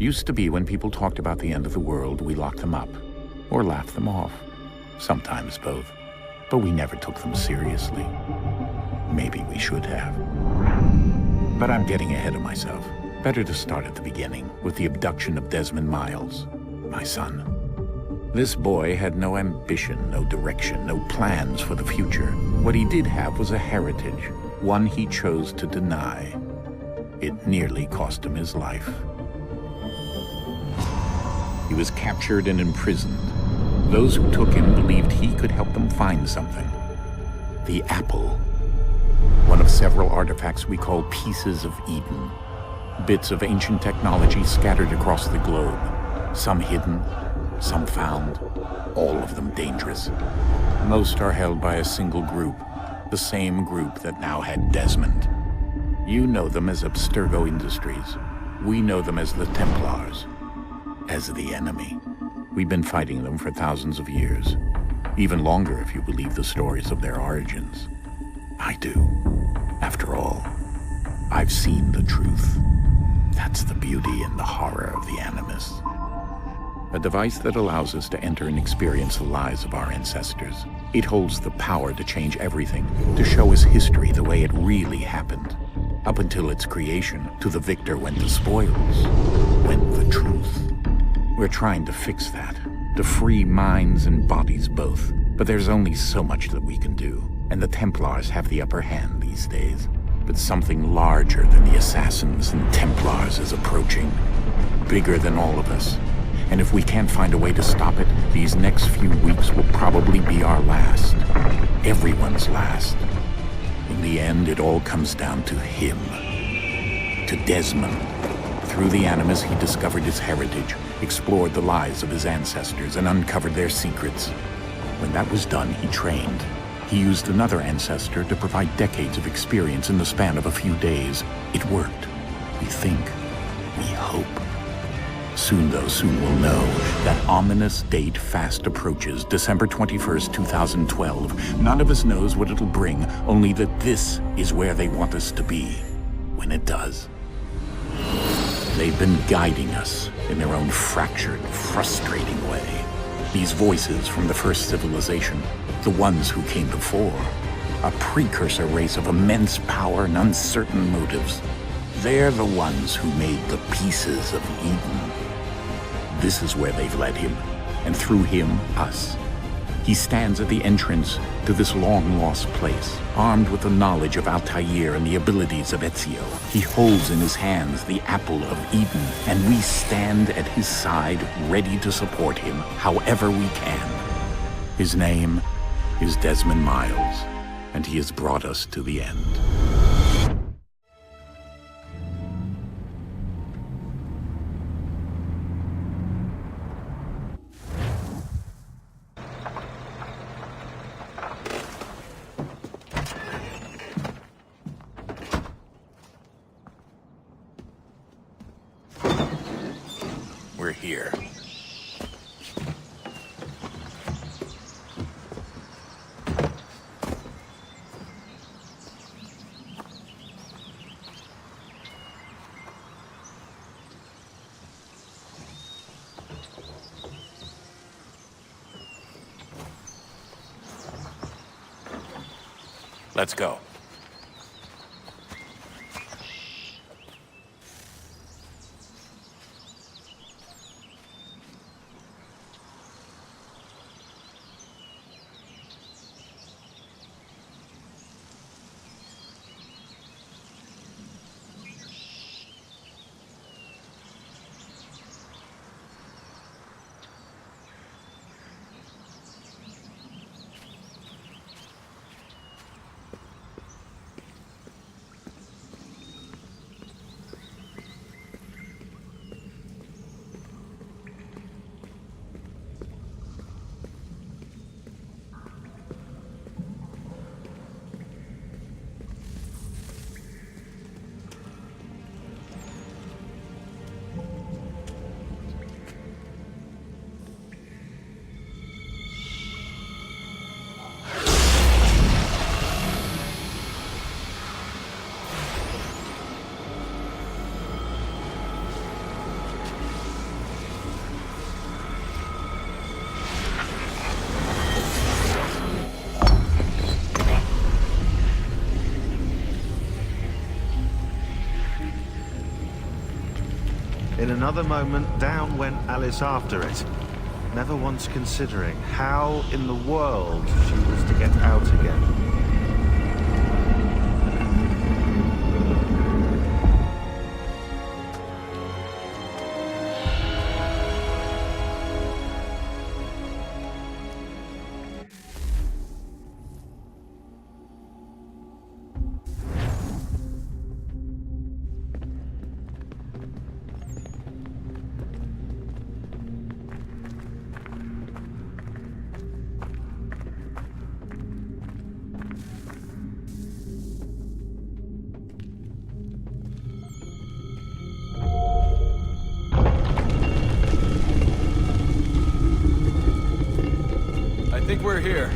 Used to be when people talked about the end of the world, we locked them up, or laughed them off. Sometimes both. But we never took them seriously. Maybe we should have. But I'm getting ahead of myself. Better to start at the beginning, with the abduction of Desmond Miles, my son. This boy had no ambition, no direction, no plans for the future. What he did have was a heritage, one he chose to deny. It nearly cost him his life. He was captured and imprisoned. Those who took him believed he could help them find something. The apple. One of several artifacts we call Pieces of Eden. Bits of ancient technology scattered across the globe. Some hidden, some found, all of them dangerous. Most are held by a single group, the same group that now had Desmond. You know them as Abstergo Industries. We know them as the Templars, as the enemy. We've been fighting them for thousands of years, even longer if you believe the stories of their origins. I do. After all, I've seen the truth. That's the beauty and the horror of the Animus. A device that allows us to enter and experience the lives of our ancestors. It holds the power to change everything, to show us history the way it really happened. Up until its creation, to the victor went the spoils, went the truth. We're trying to fix that, to free minds and bodies both. But there's only so much that we can do, and the Templars have the upper hand these days. But something larger than the Assassins and Templars is approaching, bigger than all of us. And if we can't find a way to stop it, these next few weeks will probably be our last. Everyone's last. In the end, it all comes down to him. To Desmond. Through the Animus, he discovered his heritage, explored the lives of his ancestors, and uncovered their secrets. When that was done, he trained. He used another ancestor to provide decades of experience in the span of a few days. It worked. We think. We hope. Soon, though, soon we'll know. That ominous date fast approaches, December 21st, 2012. None of us knows what it'll bring, only that this is where they want us to be, when it does. They've been guiding us in their own fractured, frustrating way. These voices from the first civilization, the ones who came before, a precursor race of immense power and uncertain motives. They're the ones who made the Pieces of Eden. This is where they've led him, and through him, us. He stands at the entrance to this long-lost place, armed with the knowledge of Altair and the abilities of Ezio. He holds in his hands the Apple of Eden, and we stand at his side, ready to support him however we can. His name is Desmond Miles, and he has brought us to the end. We're here. Let's go. In another moment, down went Alice after it, never once considering how in the world she was to get out again. I think we're here.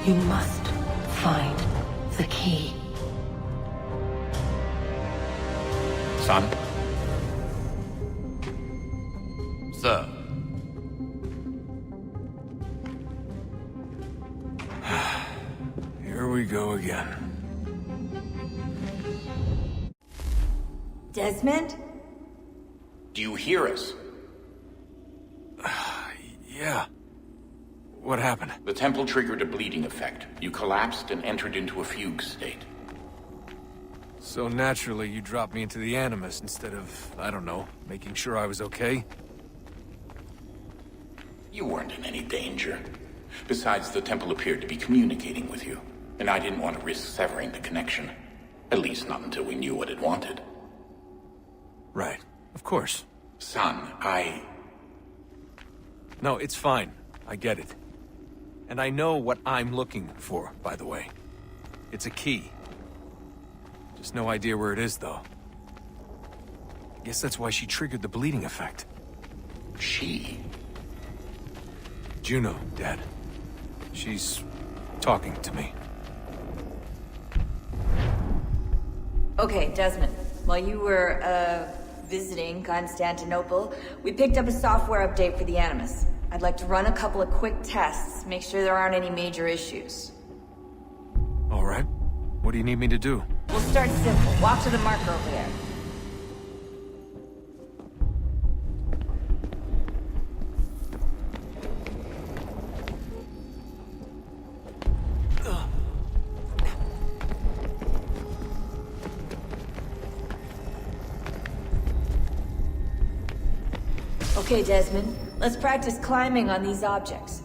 You must find the key. Son? Sir. Here we go again. Desmond? Do you hear us? Yeah. What happened? The temple triggered a bleeding effect. You collapsed and entered into a fugue state. So naturally, you dropped me into the Animus instead of, I don't know, making sure I was okay? You weren't in any danger. Besides, the temple appeared to be communicating with you, and I didn't want to risk severing the connection. At least not until we knew what it wanted. Right. Of course. Son, No, it's fine. I get it. And I know what I'm looking for, by the way. It's a key. Just no idea where it is, though. I guess that's why she triggered the bleeding effect. She? Juno, Dad. She's talking to me. Okay, Desmond. While you were, visiting Constantinople, we picked up a software update for the Animus. I'd like to run a couple of quick tests, make sure there aren't any major issues. All right. What do you need me to do? We'll start simple. Walk to the marker over there. Okay, Desmond. Let's practice climbing on these objects.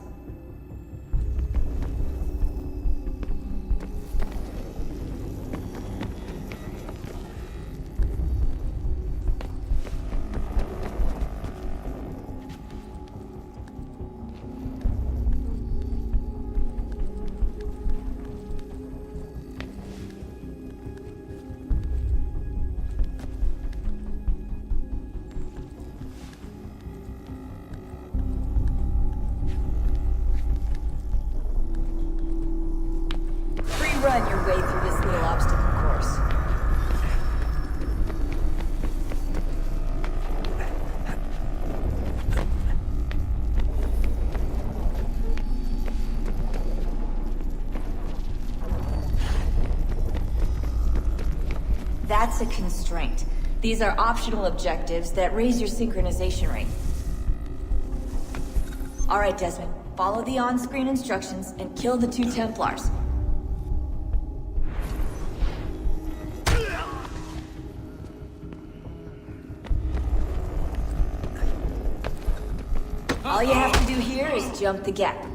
That's a constraint. These are optional objectives that raise your synchronization rate. Alright, Desmond. Follow the on-screen instructions and kill the 2 Templars. All you have to do here is jump the gap.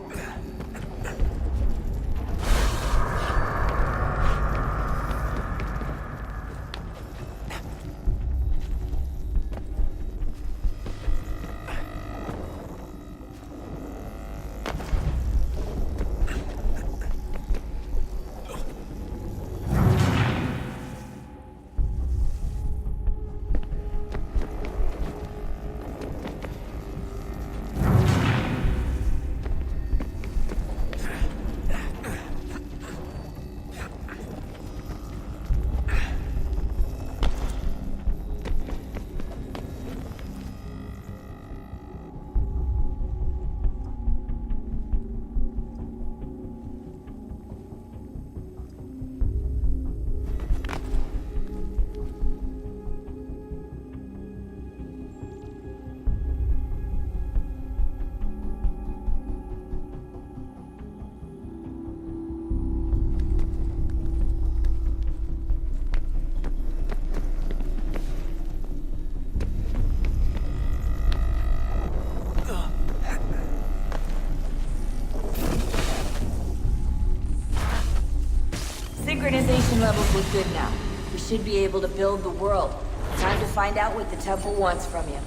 Synchronization levels look good now. We should be able to build the world. Time to find out what the temple wants from you.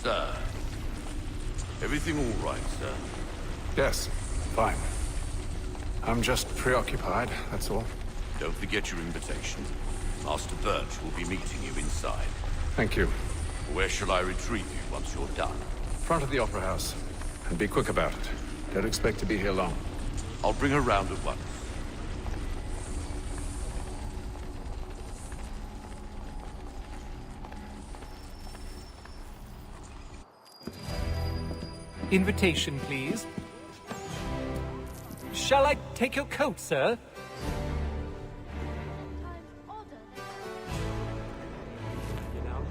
Sir. Everything all right, sir? Yes, fine. I'm just preoccupied, that's all. Don't forget your invitation. Master Birch will be meeting you inside. Thank you. Where shall I retrieve you once you're done? Front of the Opera House. And be quick about it. Don't expect to be here long. I'll bring her round at once. Invitation, please. Shall I take your coat, sir? You know.